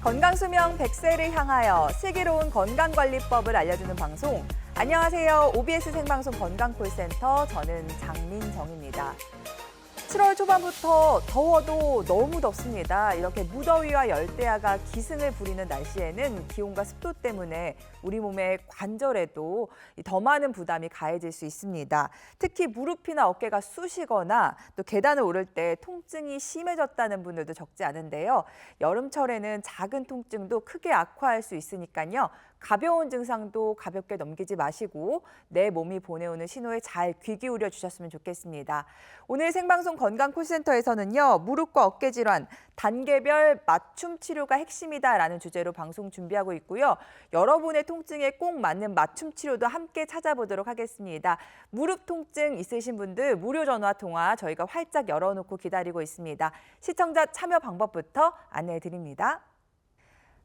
건강수명 100세를 향하여 슬기로운 건강관리법을 알려주는 방송. 안녕하세요. OBS 생방송 건강콜센터, 저는 장민정입니다. 7월 초반부터 더워도 너무 덥습니다. 이렇게 무더위와 열대야가 기승을 부리는 날씨에는 기온과 습도 때문에 우리 몸의 관절에도 더 많은 부담이 가해질 수 있습니다. 특히 무릎이나 어깨가 쑤시거나 또 계단을 오를 때 통증이 심해졌다는 분들도 적지 않은데요. 여름철에는 작은 통증도 크게 악화할 수 있으니까요. 가벼운 증상도 가볍게 넘기지 마시고 내 몸이 보내오는 신호에 잘 귀 기울여 주셨으면 좋겠습니다. 오늘 생방송 건강콜센터에서는요. 무릎과 어깨 질환, 단계별 맞춤 치료가 핵심이다라는 주제로 방송 준비하고 있고요. 여러분의 통증에 꼭 맞는 맞춤 치료도 함께 찾아보도록 하겠습니다. 무릎 통증 있으신 분들 무료 전화 통화 저희가 활짝 열어놓고 기다리고 있습니다. 시청자 참여 방법부터 안내해 드립니다.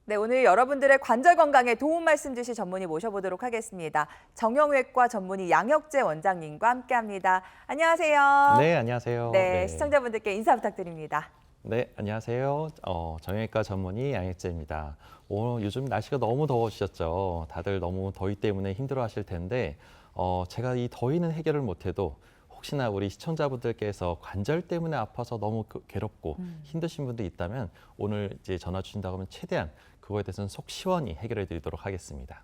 네, 오늘 여러분들의 관절 건강에 도움 말씀 주실 전문의 모셔보도록 하겠습니다. 정형외과 전문의 양혁재 원장님과 함께합니다. 안녕하세요. 네, 안녕하세요. 네, 시청자분들께 인사 부탁드립니다. 네, 안녕하세요. 정형외과 전문의 양혁재입니다. 오늘 요즘 날씨가 너무 더워지셨죠. 다들 너무 더위 때문에 힘들어하실 텐데 제가 이 더위는 해결을 못해도 혹시나 우리 시청자분들께서 관절 때문에 아파서 너무 괴롭고 힘드신 분들 있다면 오늘 이제 전화 주신다고 하면 최대한 그거에 대해서는 속 시원히 해결해 드리도록 하겠습니다.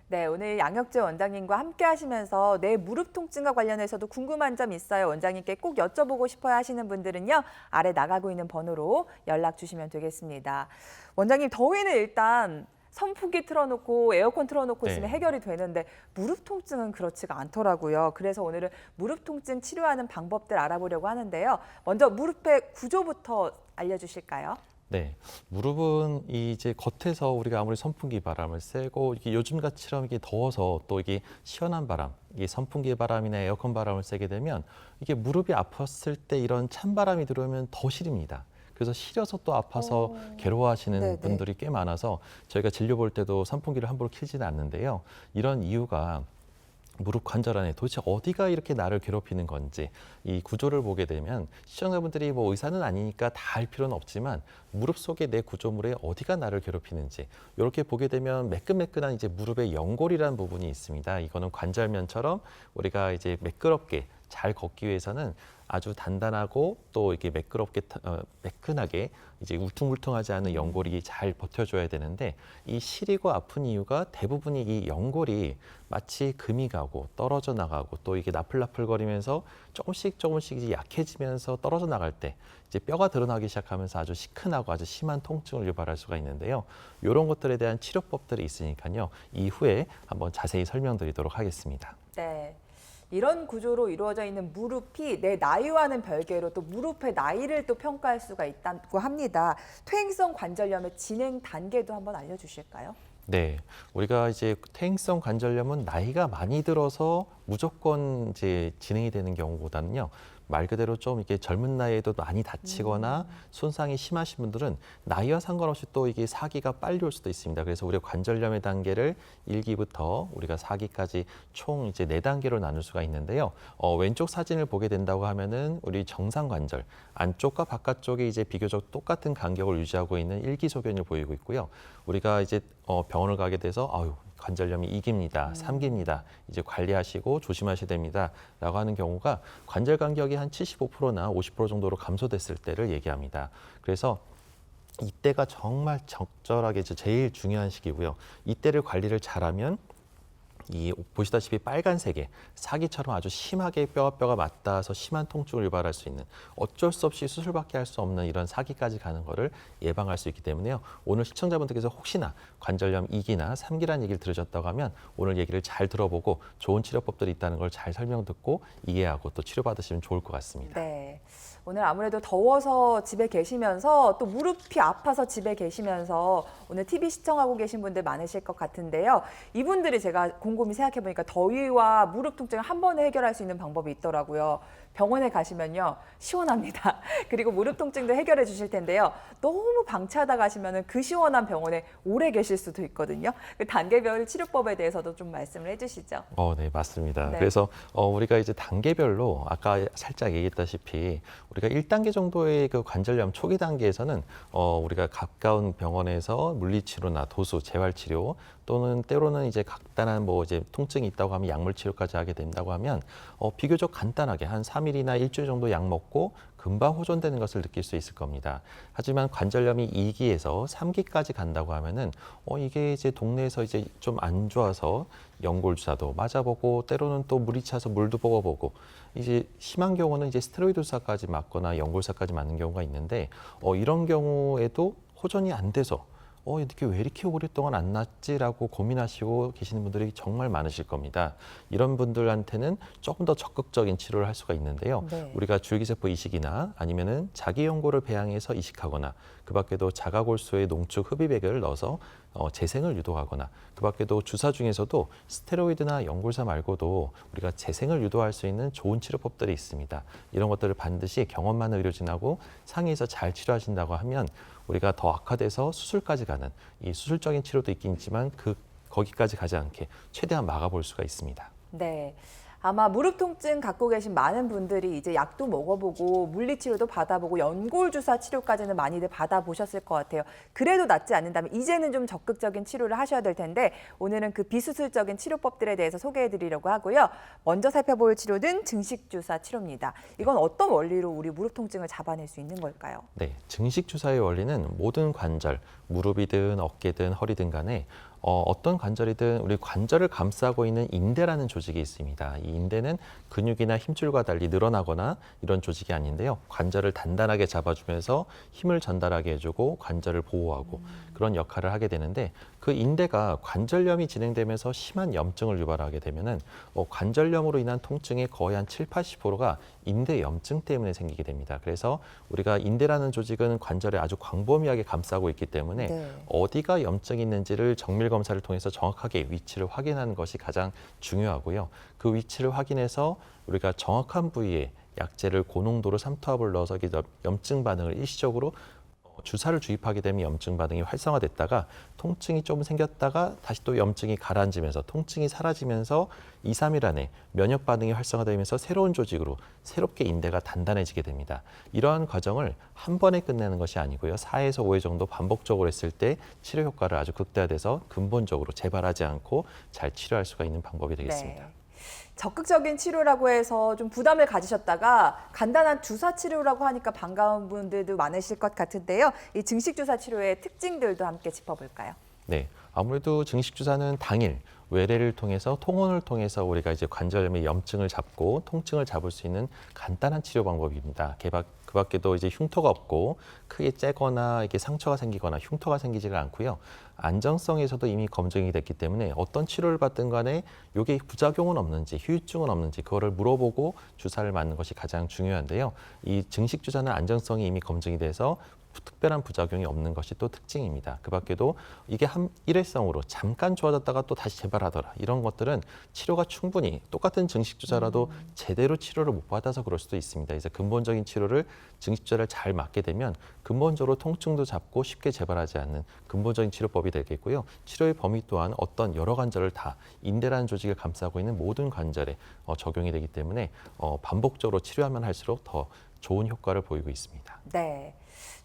네, 오늘 양혁재 원장님과 함께 하시면서 내 무릎 통증과 관련해서도 궁금한 점 있어요. 원장님께 꼭 여쭤보고 싶어야 하시는 분들은요. 아래 나가고 있는 번호로 연락 주시면 되겠습니다. 원장님, 더위는 일단 선풍기 틀어놓고 에어컨 틀어놓고 있으면 해결이 되는데 무릎 통증은 그렇지가 않더라고요. 그래서 오늘은 무릎 통증 치료하는 방법들 알아보려고 하는데요. 먼저 무릎의 구조부터 알려주실까요? 네, 무릎은 이제 겉에서 우리가 아무리 선풍기 바람을 쐬고 이게 요즘같이처럼 이게 더워서 또 이게 시원한 바람, 이 선풍기 바람이나 에어컨 바람을 쐬게 되면 이게 무릎이 아팠을 때 이런 찬바람이 들어오면 더 시립니다. 그래서 시려서 또 아파서 괴로워하시는 분들이 꽤 많아서 저희가 진료 볼 때도 선풍기를 함부로 켜지는 않는데요. 이런 이유가 무릎 관절 안에 도대체 어디가 이렇게 나를 괴롭히는 건지 이 구조를 보게 되면 시청자분들이 뭐 의사는 아니니까 다 알 필요는 없지만 무릎 속의 내 구조물에 어디가 나를 괴롭히는지 이렇게 보게 되면 매끈매끈한 이제 무릎의 연골이라는 부분이 있습니다. 이거는 관절면처럼 우리가 이제 매끄럽게 잘 걷기 위해서는 아주 단단하고 또 이렇게 매끈하게 이제 울퉁불퉁하지 않은 연골이 잘 버텨줘야 되는데 이 시리고 아픈 이유가 대부분이 이 연골이 마치 금이 가고 떨어져 나가고 또 이게 나풀나풀거리면서 조금씩 이제 약해지면서 떨어져 나갈 때 이제 뼈가 드러나기 시작하면서 아주 시큰하고 아주 심한 통증을 유발할 수가 있는데요. 이런 것들에 대한 치료법들이 있으니까요. 이후에 한번 자세히 설명드리도록 하겠습니다. 네. 이런 구조로 이루어져 있는 무릎이 내 나이와는 별개로 또 무릎의 나이를 또 평가할 수가 있다고 합니다. 퇴행성 관절염의 진행 단계도 한번 알려주실까요? 네, 우리가 이제 퇴행성 관절염은 나이가 많이 들어서 무조건 이제 진행이 되는 경우보다는요. 말 그대로 좀 이게 젊은 나이에도 많이 다치거나 손상이 심하신 분들은 나이와 상관없이 또 이게 사기가 빨리 올 수도 있습니다. 그래서 우리가 관절염의 단계를 1기부터 우리가 4기까지 총 이제 4단계로 나눌 수가 있는데요. 왼쪽 사진을 보게 된다고 하면은 우리 정상 관절 안쪽과 바깥쪽이 이제 비교적 똑같은 간격을 유지하고 있는 1기 소견을 보이고 있고요. 우리가 이제 병원을 가게 돼서 관절염이 2기입니다, 3기입니다. 이제 관리하시고 조심하셔야 됩니다. 라고 하는 경우가 관절 간격이 한 75%나 50% 정도로 감소됐을 때를 얘기합니다. 그래서 이때가 정말 적절하게 제일 중요한 시기고요. 이때를 관리를 잘하면 이 보시다시피 빨간색의 사기처럼 아주 심하게 뼈가 맞닿아서 심한 통증을 유발할 수 있는 어쩔 수 없이 수술밖에 할 수 없는 이런 사기까지 가는 거를 예방할 수 있기 때문에요. 오늘 시청자분들께서 혹시나 관절염 2기나 3기라는 얘기를 들으셨다고 하면 오늘 얘기를 잘 들어보고 좋은 치료법들이 있다는 걸 잘 설명 듣고 이해하고 또 치료받으시면 좋을 것 같습니다. 네. 오늘 아무래도 더워서 집에 계시면서 또 무릎이 아파서 집에 계시면서 오늘 TV 시청하고 계신 분들 많으실 것 같은데요. 이분들이 제가 곰곰이 생각해 보니까 더위와 무릎 통증을 한 번에 해결할 수 있는 방법이 있더라고요. 병원에 가시면요, 시원합니다. 그리고 무릎 통증도 해결해 주실 텐데요. 너무 방치하다 가시면은 그 시원한 병원에 오래 계실 수도 있거든요. 그 단계별 치료법에 대해서도 좀 말씀을 해주시죠. 네, 맞습니다. 네. 그래서 우리가 이제 단계별로 아까 살짝 얘기했다시피 우리가 1단계 정도의 그 관절염 초기 단계에서는 우리가 가까운 병원에서 물리치료나 도수, 재활치료 또는 때로는 이제 간단한 뭐 이제 통증이 있다고 하면 약물 치료까지 하게 된다고 하면 비교적 간단하게 한 3일이나 일주일 정도 약 먹고 금방 호전되는 것을 느낄 수 있을 겁니다. 하지만 관절염이 2기에서 3기까지 간다고 하면은 이게 이제 동네에서 이제 좀 안 좋아서 연골 주사도 맞아보고 때로는 또 물이 차서 물도 먹어보고 이제 심한 경우는 이제 스테로이드 주사까지 맞거나 연골 주사까지 맞는 경우가 있는데 이런 경우에도 호전이 안 돼서 이게 왜 이렇게 오랫동안 안 낫지라고 고민하시고 계시는 분들이 정말 많으실 겁니다. 이런 분들한테는 조금 더 적극적인 치료를 할 수가 있는데요. 네. 우리가 줄기세포 이식이나 아니면은 자기 연골을 배양해서 이식하거나 그 밖에도 자가골수에 농축 흡입액을 넣어서 재생을 유도하거나 그 밖에도 주사 중에서도 스테로이드나 연골사 말고도 우리가 재생을 유도할 수 있는 좋은 치료법들이 있습니다. 이런 것들을 반드시 경험 많은 의료진하고 상의해서 잘 치료하신다고 하면 우리가 더 악화돼서 수술까지 가는 이 수술적인 치료도 있긴 있지만 거기까지 가지 않게 최대한 막아볼 수가 있습니다. 네. 아마 무릎 통증 갖고 계신 많은 분들이 이제 약도 먹어보고 물리치료도 받아보고 연골주사 치료까지는 많이들 받아보셨을 것 같아요. 그래도 낫지 않는다면 이제는 좀 적극적인 치료를 하셔야 될 텐데 오늘은 그 비수술적인 치료법들에 대해서 소개해드리려고 하고요. 먼저 살펴볼 치료는 증식주사 치료입니다. 이건 어떤 원리로 우리 무릎 통증을 잡아낼 수 있는 걸까요? 네, 증식주사의 원리는 모든 관절, 무릎이든 어깨든 허리든 간에 어떤 관절이든 우리 관절을 감싸고 있는 인대라는 조직이 있습니다. 이 인대는 근육이나 힘줄과 달리 늘어나거나 이런 조직이 아닌데요. 관절을 단단하게 잡아주면서 힘을 전달하게 해주고 관절을 보호하고 그런 역할을 하게 되는데 그 인대가 관절염이 진행되면서 심한 염증을 유발하게 되면은 관절염으로 인한 통증의 거의 한 7, 80%가 인대 염증 때문에 생기게 됩니다. 그래서 우리가 인대라는 조직은 관절에 아주 광범위하게 감싸고 있기 때문에 네. 어디가 염증이 있는지를 정밀 검사를 통해서 정확하게 위치를 확인하는 것이 가장 중요하고요. 그 위치를 확인해서 우리가 정확한 부위에 약제를 고농도로 삼투압을 넣어서 염증 반응을 일시적으로 주사를 주입하게 되면 염증 반응이 활성화됐다가 통증이 좀 생겼다가 다시 또 염증이 가라앉으면서 통증이 사라지면서 2, 3일 안에 면역 반응이 활성화되면서 새로운 조직으로 새롭게 인대가 단단해지게 됩니다. 이러한 과정을 한 번에 끝내는 것이 아니고요. 4에서 5회 정도 반복적으로 했을 때 치료 효과를 아주 극대화돼서 근본적으로 재발하지 않고 잘 치료할 수가 있는 방법이 되겠습니다. 네. 적극적인 치료라고 해서 좀 부담을 가지셨다가 간단한 주사 치료라고 하니까 반가운 분들도 많으실 것 같은데요. 이 증식주사 치료의 특징들도 함께 짚어볼까요? 네, 아무래도 증식주사는 당일 외래를 통해서 통원을 통해서 우리가 이제 관절염의 염증을 잡고 통증을 잡을 수 있는 간단한 치료 방법입니다. 그 밖에도 이제 흉터가 없고 크게 째거나 이렇게 상처가 생기거나 흉터가 생기지가 않고요. 안정성에서도 이미 검증이 됐기 때문에 어떤 치료를 받든 간에 이게 부작용은 없는지 후유증은 없는지 그거를 물어보고 주사를 맞는 것이 가장 중요한데요. 이 증식주사는 안정성이 이미 검증이 돼서 특별한 부작용이 없는 것이 또 특징입니다. 그 밖에도 이게 일회성으로 잠깐 좋아졌다가 또 다시 재발하더라. 이런 것들은 치료가 충분히 똑같은 증식주사라도 제대로 치료를 못 받아서 그럴 수도 있습니다. 그래서 근본적인 치료를 증식주사를 잘 맞게 되면 근본적으로 통증도 잡고 쉽게 재발하지 않는 근본적인 치료법이 되겠고요. 치료의 범위 또한 어떤 여러 관절을 다 인대라는 조직을 감싸고 있는 모든 관절에 적용이 되기 때문에 반복적으로 치료하면 할수록 더 좋은 효과를 보이고 있습니다. 네.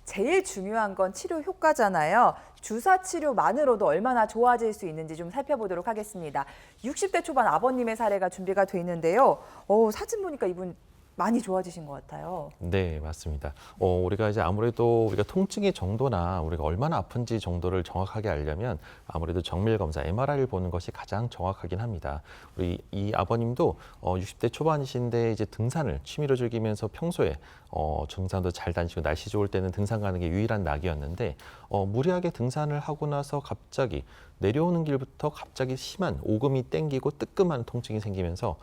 제일 중요한 건 치료 효과잖아요. 주사 치료만으로도 얼마나 좋아질 수 있는지 좀 살펴보도록 하겠습니다. 60대 초반 아버님의 사례가 준비가 돼 있는데요. 사진 보니까 이분 많이 좋아지신 것 같아요. 네, 맞습니다. 우리가 이제 아무래도 우리가 통증의 정도나 우리가 얼마나 아픈지 정도를 정확하게 알려면 아무래도 정밀 검사 MRI를 보는 것이 가장 정확하긴 합니다. 우리 이 아버님도 60대 초반이신데 이제 등산을 취미로 즐기면서 평소에 등산도 잘 다니시고 날씨 좋을 때는 등산 가는 게 유일한 낙이었는데 무리하게 등산을 하고 나서 갑자기 내려오는 길부터 갑자기 심한 오금이 땡기고 뜨끔한 통증이 생기면서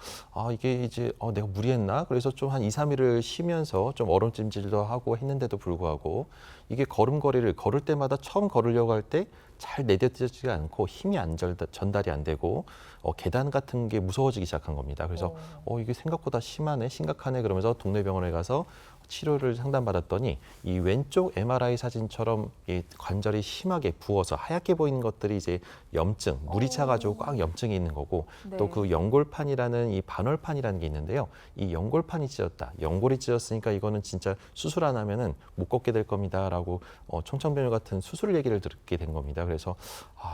이게 이제 내가 무리했나? 그래서 좀 한 2, 3일을 쉬면서 좀 얼음찜질도 하고 했는데도 불구하고 이게 걸음걸이를 걸을 때마다 처음 걸으려고 할 때 잘 내딛지가 않고 힘이 안 전달이 안 되고 계단 같은 게 무서워지기 시작한 겁니다. 그래서 이게 생각보다 심하네, 심각하네 그러면서 동네 병원에 가서 치료를 상담받았더니 이 왼쪽 MRI 사진처럼 이 관절이 심하게 부어서 하얗게 보이는 것들이 이제 염증, 물이 차가지고 꽉 염증이 있는 거고 네. 또 그 연골판이라는 이 반월판이라는 게 있는데요. 이 연골판이 찢었다. 연골이 찢었으니까 이거는 진짜 수술 안 하면은 못 걷게 될 겁니다라고 청천벽력 같은 수술 얘기를 듣게 된 겁니다. 그래서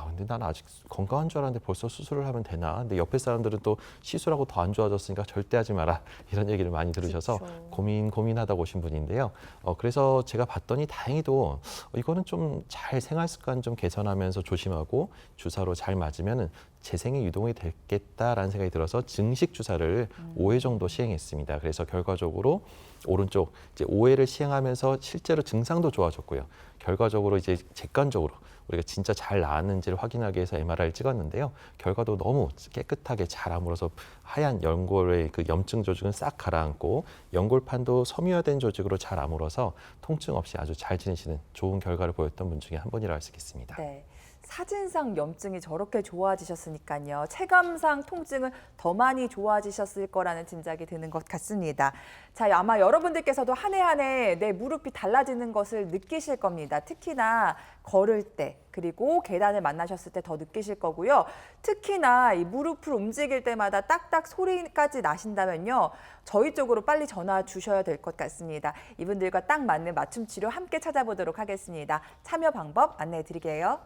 근데 난 아직 건강한 줄 알았는데 벌써 수술을 하면 되나? 근데 옆에 사람들은 또 시술하고 더 안 좋아졌으니까 절대 하지 마라 이런 얘기를 많이 들으셔서 그렇죠. 고민하다가 오신 분인데요. 그래서 제가 봤더니 다행히도 이거는 좀 잘 생활 습관 좀 개선하면서 조심하고 주사로 잘 맞으면은 재생이 유동이 됐겠다라는 생각이 들어서 증식 주사를 5회 정도 시행했습니다. 그래서 결과적으로 오른쪽 이제 5회를 시행하면서 실제로 증상도 좋아졌고요. 결과적으로 이제 객관적으로 우리가 진짜 잘 나았는지를 확인하기 위해서 MRI를 찍었는데요. 결과도 너무 깨끗하게 잘 아물어서 하얀 연골의 그 염증 조직은 싹 가라앉고 연골판도 섬유화된 조직으로 잘 아물어서 통증 없이 아주 잘 지내시는 좋은 결과를 보였던 분 중에 한 분이라고 할 수 있겠습니다. 네. 사진상 염증이 저렇게 좋아지셨으니까요. 체감상 통증은 더 많이 좋아지셨을 거라는 짐작이 드는 것 같습니다. 자, 아마 여러분들께서도 한 해 한 해 내 무릎이 달라지는 것을 느끼실 겁니다. 특히나 걸을 때 그리고 계단을 만나셨을 때 더 느끼실 거고요. 특히나 이 무릎을 움직일 때마다 딱딱 소리까지 나신다면요. 저희 쪽으로 빨리 전화 주셔야 될 것 같습니다. 이분들과 딱 맞는 맞춤 치료 함께 찾아보도록 하겠습니다. 참여 방법 안내해 드릴게요.